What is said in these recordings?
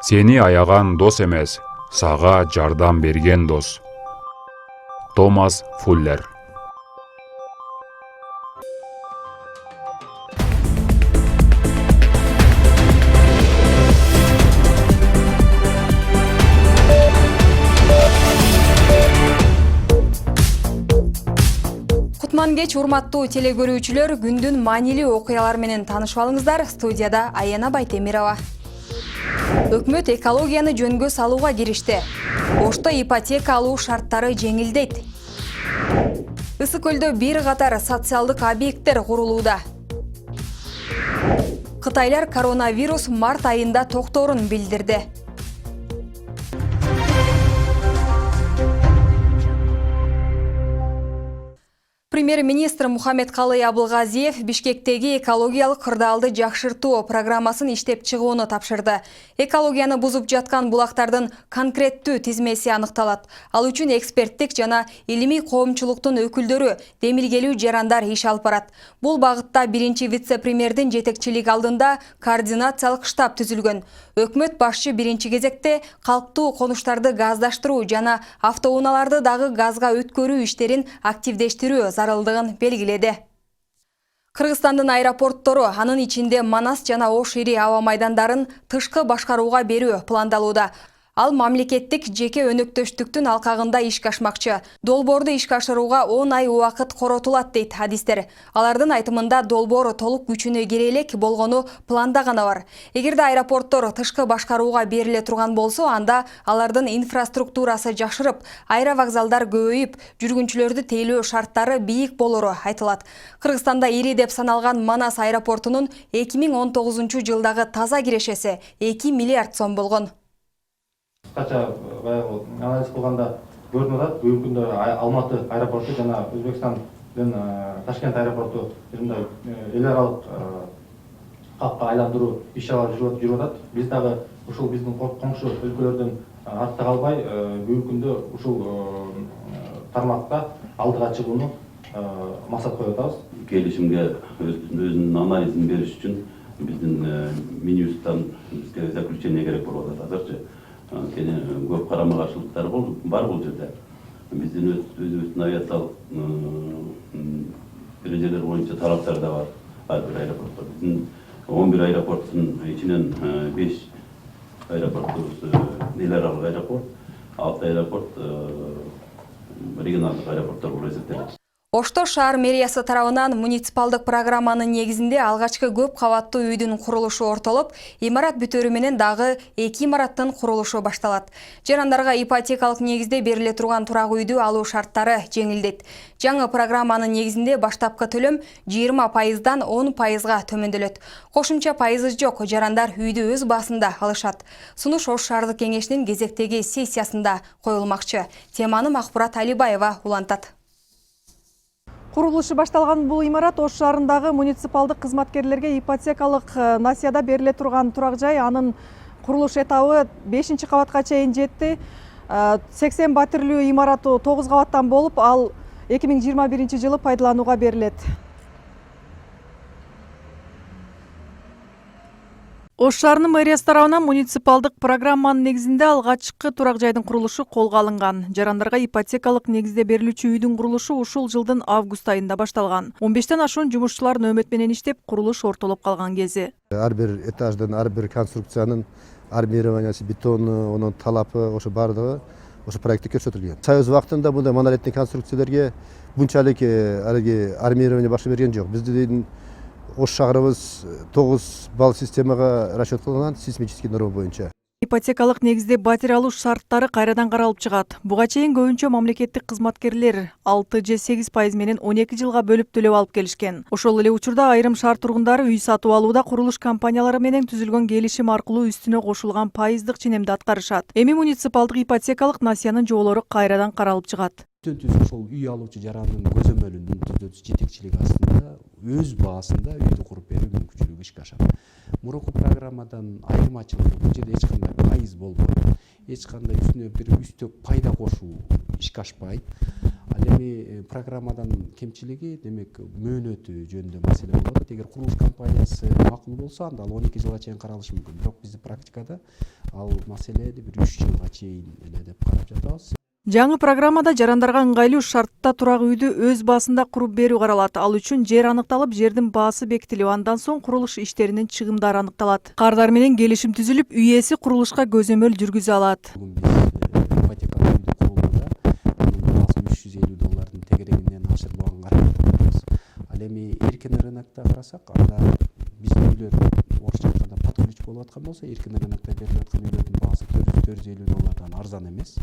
Сени аяган дос эмес, сага жардам берген дос. Томас Фуллер. Кутман кеч, урматтуу телегөрүүчүлөр, күндүн маанилүү окуялары менен таанышып алыңыздар. Студияда Аяна Байтемирова. Өкмөт экологияны жөнгө салууга киришти. Ошто ипотека алуу шарттары жеңилдейт. Ысык көлдө бир катар социалдык объекттер курулууда. Кытайлар коронавирус март айында токторун билдирди. Премьер-министр Мухаммедкалый Абылгазиев Бишкектеги экологиялык кырдаалды жакшыртуу программасын иштеп чыгууну тапшырды. Экологияны бузуп жаткан булактардын конкреттүү тизмеси аныкталат. Ал үчүн эксперттик жана илимий коомчулуктун өкүлдөрү демилгелүү жарандар иш алып барат. Бул багытта биринчи вице-премьердин жетекчилиги алдында координациялык штаб түзүлгөн. Өкмөт башчы биринчи кезекте калктуу конуштарды газдаштыруу жана автоунааларды дагы газга өткөрүү иштерин активдештирүү зарылдыгын белгиледи. Кыргызстандын аэропорттору, анын ичинде Манас жана Ош ири аба майдандарын тышкы башкарууга берүү пландалууда. Ал мамлекеттик жеке өнөктөштүктүн алкагында ишке ашмакчы. Долбоорду ишке ашырууга 10 ай убакыт коротулат дейт адистер. Алардын айтымында долбоор толук күчүнө кире элек болгону планда гана бар. Эгерде аэропорттор тышкы башкарууга бериле турган болсо, анда алардын инфраструктурасы жакшырып, аэровокзалдар көбөйүп, жүргүнчүлөрдү тейлөө шарттары бийик болору айтылат. Кыргызстанда ири деп саналган Манас аэропортунун 2019-жылдагы таза кирешеси 2 миллиард сом болгон. Кача анализ кылганда көрүнүп атат. Бүгүнкү күндө Алматы аэропорту жана Өзбекстандын Ташкент аэропорту мындай эл аралык капка айландыруу иш-чаралары жүрүп атат. Биз дагы ушул биздин коңшу өлкөлөрдөн артта калбай, бүгүнкү күндө ушул тармакта алдыга чыгууну максат коюп атабыз. Келишимге өзүнүн анализин бериш үчүн биздин Минюстан бизге заключение керек болуп атат азырчы. Көп карама каршылыктар бар бул жерде. Биздин өзүбүздүн авиациялык эрежелер боюнча талаптар да бар ар бир аэропортто. Биздин 11 аэропорттун ичинен 5 аэропортубуз эл аралык аэропорт, 6 аэропорт регионалдык аэропорттор болуп эсептелет. Ошто шаар мэриясы тарабынан муниципалдык программанын негизинде алгачкы көп кабаттуу үйдүн курулушу ортолуп, имарат бүтөрү менен дагы 2 имараттын курулушу башталат. Жарандарга ипотекалык негизде бериле турган турак үйдү алуу шарттары жеңилдейт. Жаңы программанын негизинде баштапкы төлөм 20%дан 10%га төмөндөлөт. Кошумча пайызы жок, жарандар үйдү өз баасында алышат. Сунуш Ош шаардык кеңешинин кезектеги сессиясында коюлмакчы. Теманы Макбурат Алибаева улантат. Курулушу башталган бул имарат Ош шаарындагы муниципалдык кызматкерлерге ипотекалык насыяда бериле турган турак жай. Анын курулуш этабы 5-кабатка чейин жетти. 80 батирлүү имараты 9 кабаттан болуп, ал 2021-жылы пайдаланууга берилет. Ош шаарынын мэриясы тарабынан муниципалдык программанын негизинде алгачкы турак жайдын курулушу колго алынган. Жарандарга ипотекалык негизде берилүүчү үйдүн курулушу ушул жылдын август айында башталган. 15тен ашуун жумушчулар нөөмөт менен иштеп, курулуш ортолоп калган кези. Ар бир этаждын, ар бир конструкциянын армированиясы, бетону, онун талапы, ошо бардыгы ошо проектте көрсөтүлгөн. Союз убактында мындай монолитный конструкцияларга мынчалык армирование башы берген жок. Биздин Ош шаарыбыз 9 балл системага расчет кылынган сейсмический норма боюнча. Ипотекалык негизде батир алуу шарттары кайрадан каралып чыгат. Буга чейин көбүнчө мамлекеттик кызматкерлер 6 же 8% менен 12 жылга бөлүп төлөп алып келишкен. Ошол эле учурда айрым шаар тургундары үй сатып алууда курулуш компаниялары менен түзүлгөн келишим аркылуу үстүнө кошулган пайыздык ченемди аткарышат. Эми муниципалдык ипотекалык насыянын жоболору кайрадан каралып чыгат. Ошол үй алуучу жарандын көзөмөлүнүн жетекчилиги астында өз баасында үйдү куруп берүү мүмкүнчүлүгү ишке ашат. Мурунку программадан айырмачылыгы бул жерде эч кандай пайыз болбойт. Эч кандай үстүнө бир үстөк пайда кошуу ишке ашпайт. Ал эми программадан кемчилиги демек мөөнөтү жөнүндө маселе болуп атат. Эгер курулуш компаниясы макул болсо, анда ал 12 жылга чейин каралышы мүмкүн. Бирок биздин практикада ал маселени бир 3 жылга чейин эле деп карап жатабыз. Жаңы программада жарандарга ыңгайлуу шартта турак үйдү өз баасында куруп берүү каралат. Ал үчүн жер аныкталып, жердин баасы бекитилип, андан соң курулуш иштеринин чыгымдары аныкталат. Кардар менен келишим түзүлүп, үй ээси курулушка көзөмөл жүргүзө алат. Бүгүн биз ипотекалык үйдү курганда баасын $350 тегерегинен ашырбаганын карап жатабыз. Ал эми эркин рынокто карасак, анда биздин үйлөр орусча айтканда под ключ болуп аткан болсо, эркин рынокто берилип аткан үйлөрдүн баасы $400-450 арзан эмес.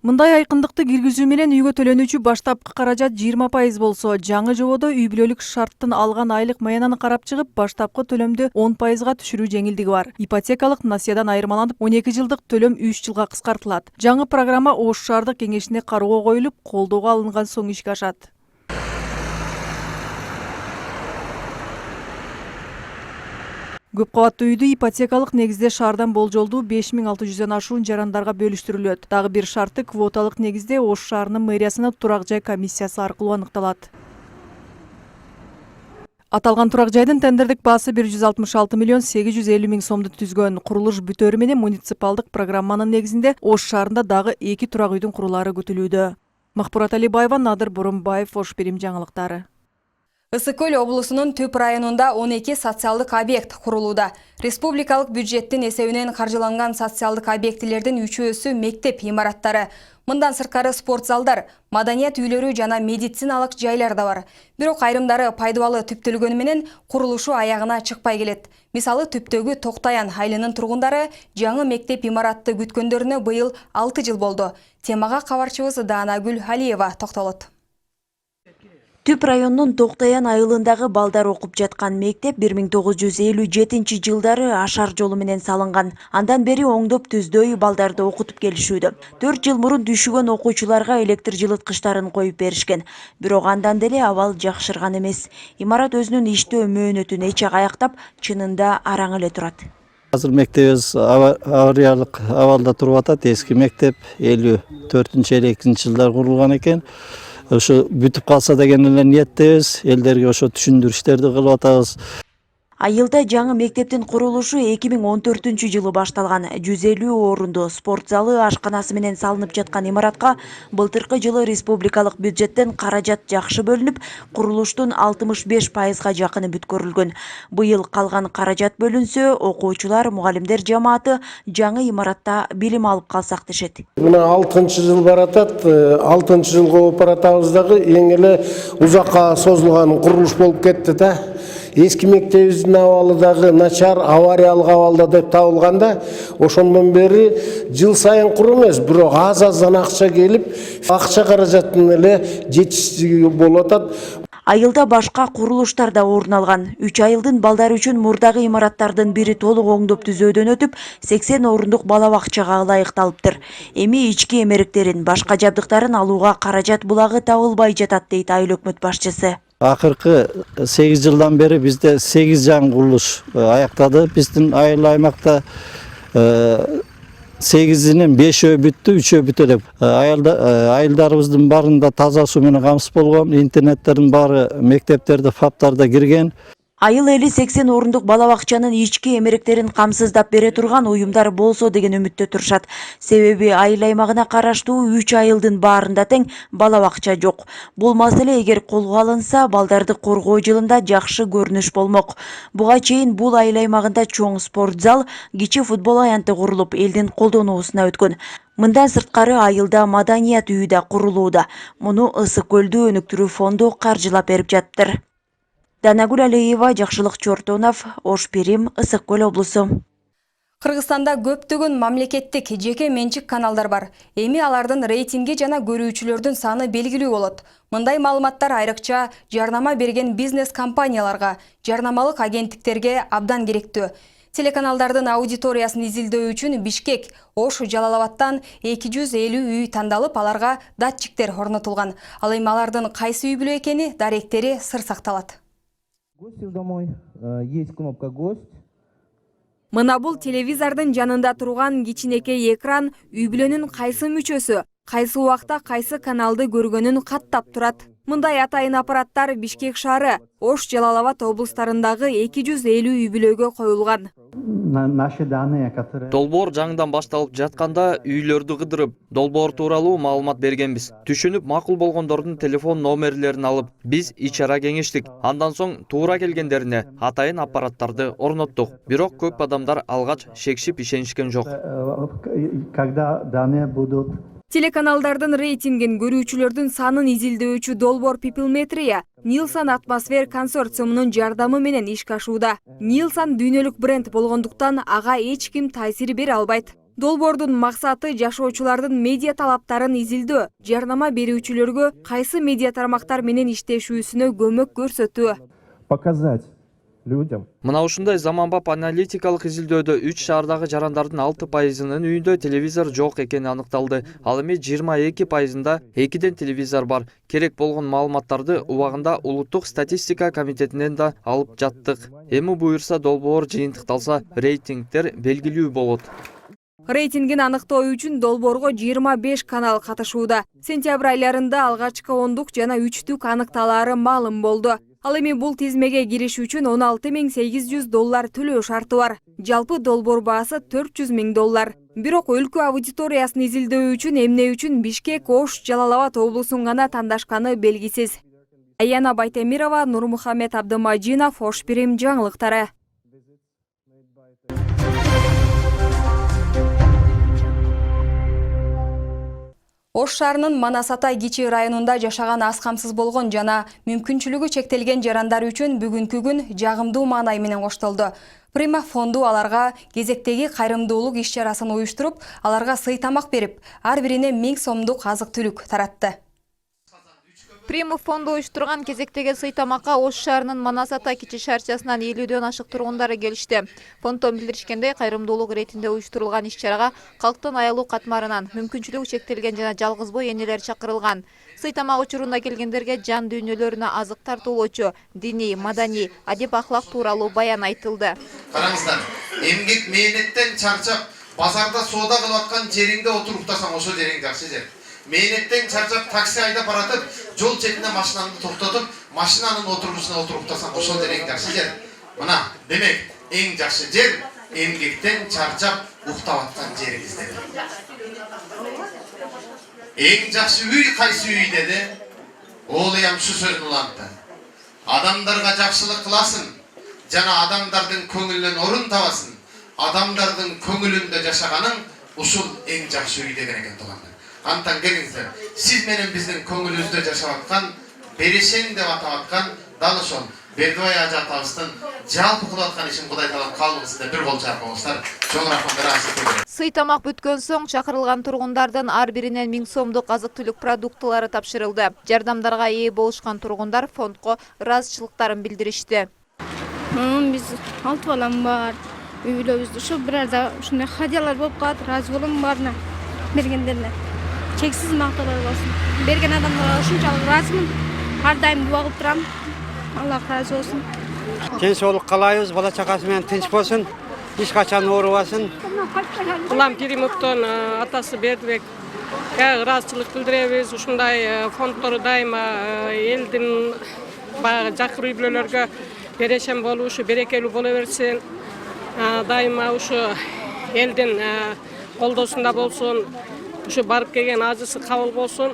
Мындай айкындыкты киргизүү менен үйгө төлөнүүчү баштапкы каражат 20% болсо, жаңы жободо үй бүлөлүк шарттын алган айлык маянаны карап чыгып, баштапкы төлөмдү 10%га түшүрүү жеңилдиги бар. Ипотекалык насыядан айырмаланып, 12 жылдык төлөм 3 жылга кыскартылат. Жаңы программа Ош шаардык кеңешине кароого коюлуп, колдоого алынган соң ишке ашат. Көп кабаттуу үйдү ипотекалык негизде шаардан болжолдуу 5600дөн ашуун жарандарга бөлүштүрүлөт. Дагы бир шарты квоталык негизде Ош шаарынын мэриясынын турак жай комиссиясы аркылуу аныкталат. Аталган турак жайдын тендердик баасы 166,850,000 сомду түзгөн. Курулуш бүтөөрү менен муниципалдык программанын негизинде Ош шаарында дагы 2 турак үйдүн курулаары күтүлүүдө. Махпурат Алибаева, Надыр Боронбаев, Ош Бирим жаңылыктары. Ысык көл облусунун Түп районунда 12 социалдык объект курулууда. Республикалык бюджеттин эсебинен каржыланган социалдык объектилердин 3-өсү мектеп имараттары. Мындан сырткары спорт залдар, маданият үйлөрү жана медициналык жайлар да бар. Бирок айрымдары пайдалуу түптөлгөнү менен курулушу аягына чыкпай келет. Мисалы Түптөгү Токтаян айылынын тургундары жаңы мектеп имаратты күткөндөрүнө быйыл 6 жыл болду. Темага кабарчыбыз Даанагүл Алиева токтолот. Түп районунун Токтаян айылындагы балдар окуп жаткан мектеп 1957 жылдары ашар жолу менен салынган. Андан бери оңдоп түздөй балдарды окутуп келишүүдө. 4 жыл мурун düşүгөн окуучуларга электр жылыткычтарын коюп беришкен. Бирок андан деле абал жакшырган эмес. Имарат өзүнүн иштөө мөөнөтүн эч аяктап, чынында араң эле турат. Азыр мектебибиз авариялык абалда туруп атат. Эски мектеп 54-52 жылдар курулган экен. Ошо бүтүп калса деген эле ниеттебиз. Элдерге ошо түшүндүрүштөрдү кылып атабыз. Айылда жаңы мектептин курулушу 2014 жылы башталган. 150 орунду спорт залы, ашканасы менен салынып жаткан имаратка былтыркы жылы республикалык бюджеттен каражат жакшы бөлүнүп, курулуштун 65%га жакыны бүткөрүлгөн. Быйыл калган каражат бөлүнсө, окуучулар, мугалимдер жамааты жаңы имаратта билим алып калсак дешет. Мына 6 жыл баратат, 6 жылга болуп баратабыз дагы эң эле узакка созулган курулуш болуп кетти да. Эски мектебибиздин абалы дагы начар, авариялык абалда деп табылганда, ошондон бери жыл сайын куру эмес, бирок аз-аздан акча келип, акча каражаттын эле жетишсиздиги болуп атат. Айылда башка курулуштар да орун алган. 3 айылдын балдары үчүн мурдагы имараттардын бири толук оңдоп түзөөдөн өтүп, 80 орундук бала бакчага ылайыкталыптыр. Эми ички эмеректерин, башка жабдыктарын алууга каражат булагы табылбай жатат, дейт айыл өкмөт башчысы. Акыркы 8 жылдан бери бизде 8 жаңы курулуш аяктады. Биздин айыл аймакта 8-инин 5-өө бүттү, 3-өө бүтө деп. Айылдарыбыздын баарында таза суу менен камсыз болгон, интернеттердин баары мектептерде, фаптарда кирген. Айыл эли 80 орундук бала бакчанын ички эмеректерин камсыздап бере турган уюмдар болсо деген үмүттө турушат. Себеби айыл аймагына караштуу 3 айылдын баарында тең бала бакча жок. Бул маселе эгер колго алынса, балдарды коргоо жылында жакшы көрүнүш болмок. Буга чейин бул айыл аймагында чоң спорт зал, кичи футбол аянты курулуп, элдин колдонуусуна өткөн. Мындан сырткары айылда маданият үйү да курулууда. Муну Ысык көлдү өнүктүрүү фонду каржылап берип жатыр. Данагүл Алиева, Жакшылык Чортонов, Ош Бирим, Ысык көл облусу. Кыргызстанда көптөгөн мамлекеттик жеке менчик каналдар бар. Эми алардын рейтинги жана көрүүчүлөрдүн саны белгилүү болот. Мындай маалыматтар айрыкча жарнама берген бизнес компанияларга, жарнамалык агенттиктерге абдан керектүү. Телеканалдардын аудиториясын изилдөө үчүн Бишкек, Ош, Жалалабадтан 250 үй тандалып, аларга датчиктер орнотулган. Ал эми алардын кайсы үй бүлө экени даректери сыр сакталат. Гости домой, есть кнопка «Гость». Мына бул телевизордун жанында турган кичинекей экран үй бүлөнүн кайсы мүчөсү, кайсы убакта кайсы каналды көргөнүн каттап турат. Мындай атайын аппараттар Бишкек шаары, Ош, Жалал-Абад облустарындагы 250 үй-бүлөгө коюлган. Долбоор жаңыдан башталып жатканда үйлөрдү кыдырып, долбоор тууралуу маалымат бергенбиз. Түшүнүп макул болгондордун телефон номерлерин алып, биз ичара кеңештик. Андан соң туура келгендерине атайын аппараттарды орноттук. Бирок көп адамдар алгач шекшип ишенишкен жок. Телеканалдардын рейтингин көрүүчүлөрдүн санын изилдөөчү долбоор Peoplemetria Nielsen Атмосфер консорциумунун жардамы менен ишке ашууда. Nielsen дүйнөлүк бренд болгондуктан ага эч ким таасир бере албайт. Долбоордун максаты жашоочулардын медиа талаптарын изилдөө, жарнама берүүчүлөргө кайсы медиа тармактар менен иштешүүсүнө көмөк көрсөтүү. Показать людям. Мына ушундай заманбап аналитикалык изилдөөдө 3 шаардагы жарандардын 6%-нын үйүндө телевизор жок экени аныкталды. Ал эми 22%-нда 2ден телевизор бар. Керек болгон маалыматтарды убагында улуттук статистика комитетинен да алып жаттык. Эми буюрса долбоор жыйынтыкталса, рейтингдер белгилүү болот. Рейтингин аныктоо үчүн долбоорго 25 канал катышууда. Сентябрь айларында алгачкы 10-дук жана 3-түк аныкталаары маалым болду. Ал эми бул тизмеге кириш үчүн $16.800 төлөө шарты бар. Жалпы долбоор баасы $400.000. Бирок өлкө аудиториясын изилдөө үчүн эмне үчүн Бишкек, Ош, Жалал-Абад облусун гана тандашканы белгисиз. Аяна Байтемирова, Нурмухамед Абдымажинов, Ош Бирим жаңылыктары. Ош шаарынын Манас-Атай кичи районунда жашаган аз камсыз болгон жана мүмкүнчүлүгү чектелген жарандар үчүн бүгүнкү күн жагымдуу маанай менен коштолду. Prima фонду аларга кезектеги кайрымдуулук иш-чарасын уюштуруп, аларга сый тамак берип, ар бирине 1000 сомдук азык-түлүк таратты. Prima фонду уюштурган кезектеги сый тамакка Ош шаарынын Манас-Атай кичи шаарчасынан 50дөн ашык тургундары келишти. Фонддон билдиришкендей, кайрымдуулук иретинде уюштурулган иш-чарага калктын аялуу катмарынан мүмкүнчүлүгү чектелген жана жалгыз бой энелер чакырылган. Сый тамак учурунда келгендерге жан дүйнөлөрүнө азык тартуулоочу диний, маданий, адеп ахлак тууралуу баян айтылды. Караңыздар, эмгек мээнеттен чарчап, базарда соода кылып аткан жериңде отуруктасаң, ошол жериң жакшы жер. Мээнеттен чарчап такси айдап баратып, жол четине машинаңды токтотуп, машинанын отургучуна отуруктасаң, ошол жериң жакшы жер. Мына, демек, эң жакшы жер эмгектен чарчап уктап аткан жериңизде. Эң жакшы үй кайсы үй деди? Ол эм ушу сөздүн улантты. Адамдарга жакшылык кыласың, жана адамдардын көңүлүнөн орун табасың. Адамдардын көңүлүндө жашаганың ушул эң жакшы үй деген экен туугандар. Антан келиңиздер, сиз менен биздин көңүлүбүздө жашап аткан, берешең деп атап аткан дал ошол Бердибай ажы атабыздын жалпы кылып аткан ишин Кудай таалам калыбыңызда бир кол чарпаңыздар. Чоң рахмат бересиз. Сый тамак бүткөн соң чакырылган тургундардын ар биринен 1000 сомдук азык-түлүк продуктылары тапшырылды. Жардамдарга ээ болушкан тургундар фондко ыраазычылыктарын билдиришти. Биз 6 балам бар. Үй бүлөбүздө ушу бир арда ушундай хадиялар болуп калат. Ыраазы болом баарына бергендерине. Чексиз макталар болсун. Берген адамдарга ушунчалык ыраазымын. Ар дайым дуа кылып турам. Аллах разы болсун. Тынччылык каалайбыз, бала чакасы менен тынч болсун, эч качан оорубасын. Улам Керимовдон атасы Бердибек ыраазычылык билдиребиз. Ушундай фонддор дайыма элдин баягы жакыр үй бүлөлөргө берешем болушу, берекелүү боло берсин. Дайыма ушу элдин колдоосунда болсун. Ушу барып келген ажысы кабыл болсун.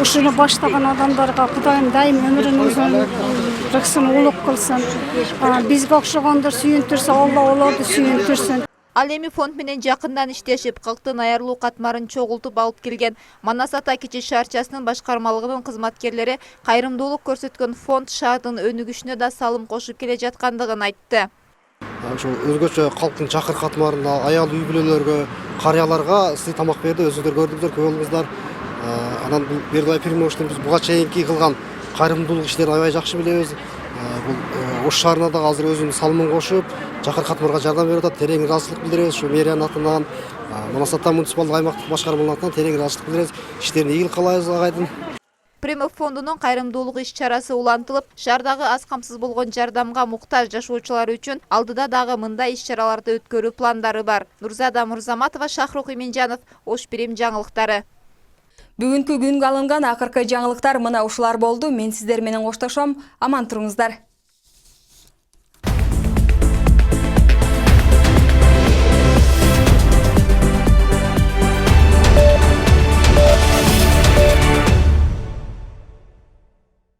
Ушуну баштаган адамдарга Кудайым дайым өмүрүн узун, рызкын улук кылсын. Бизге окшогондор сүйүнтүрсө, Алла олорду сүйүнтүрсүн. Ал эми фонд менен жакындан иштешип, калктын аярлуу катмарын чогултуп алып келген Манас-Атай кичи шаарчасынын башкармалыгынын кызматкерлери кайрымдуулук көрсөткөн фонд шаардын өнүгүшүнө да салым кошуп келе жаткандыгын айтты. Ошол өзгөчө калктын чакыр катмарына, аял үй бүлөлөргө, карыяларга сый тамак берди. Өзүңөр көрдүңүздөр, көп болуңуздар. Анан Бердибай Перимовичтин биз буга чейинки кылган кайрымдуулук иштерин аябай жакшы билебиз. Бул Ош шаарына да азыр өзүнүн салымын кошуп, чакыр катмарга жардам берип атат. Терең ыраазычылык билдиребиз. Ушу мэриянын атынан, Манас-Атай муниципалдык аймактык башкармалыгынын атынан терең ыраазычылык билдиребиз. Иштерин ийгилик каалайбыз агайдын. Prima фондунун кайрымдуулук иш-чарасы улантылып, шаардагы аз камсыз болгон жардамга муктаж жашоочулар үчүн алдыда дагы мындай иш-чараларды өткөрүү пландары бар. Нурзада Мурзаматова, Шахрук Иминжанов, Ош Бирим жаңылыктары. Бүгүнкү күнгө алынган акыркы жаңылыктар мына ушулар болду. Мен сиздер менен коштошом. Аман туруңуздар.